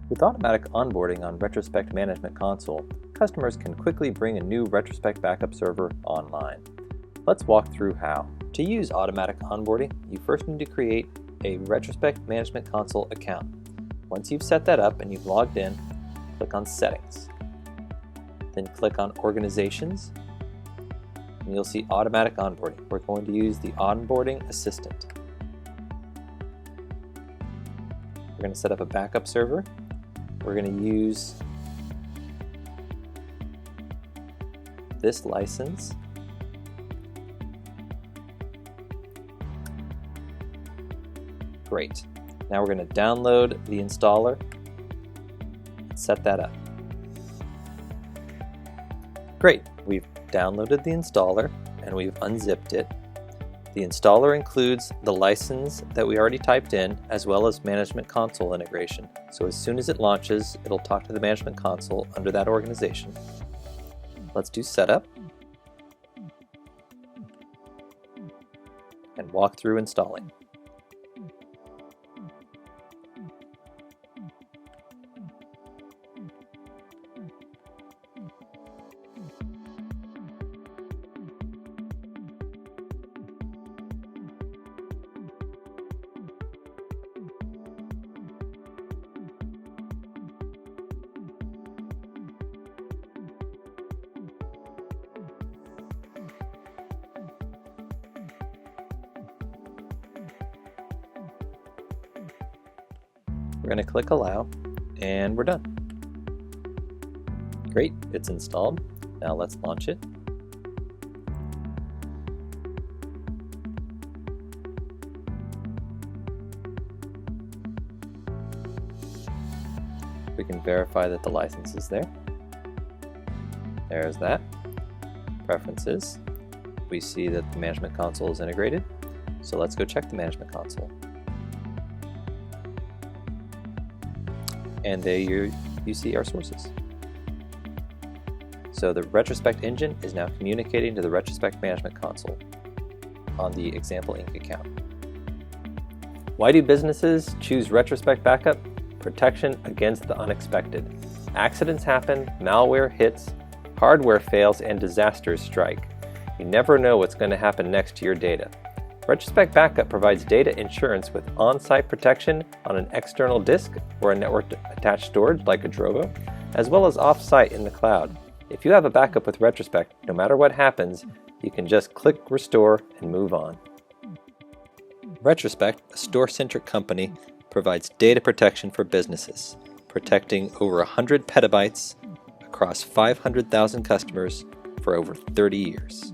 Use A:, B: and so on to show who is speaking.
A: With automatic onboarding on Retrospect Management Console, customers can quickly bring a new Retrospect Backup server online. Let's walk through how. To use automatic onboarding, you first need to create a Retrospect Management Console account. Once you've set that up and you've logged in, click on Settings. Then click on Organizations, and you'll see Automatic Onboarding. We're going to use the Onboarding Assistant. We're going to set up a backup server. We're going to use this license. Great. Now we're going to download the installer and set that up. Great. We've downloaded the installer and we've unzipped it. The installer includes the license that we already typed in, as well as Management Console integration. So as soon as it launches, it'll talk to the Management Console under that organization. Let's do setup and walk through installing. We're going to click Allow, and we're done. Great, it's installed. Now let's launch it. We can verify that the license is there. There's that. Preferences. We see that the Management Console is integrated. So let's go check the Management Console. And there you see our sources. So the Retrospect engine is now communicating to the Retrospect Management Console on the Example Inc. account. Why do businesses choose Retrospect Backup? Protection against the unexpected. Accidents happen, malware hits, hardware fails, and disasters strike. You never know what's going to happen next to your data. Retrospect Backup provides data insurance with on-site protection on an external disk or a network-attached storage like a Drobo, as well as off-site in the cloud. If you have a backup with Retrospect, no matter what happens, you can just click Restore and move on. Retrospect, a store-centric company, provides data protection for businesses, protecting over 100 petabytes across 500,000 customers for over 30 years.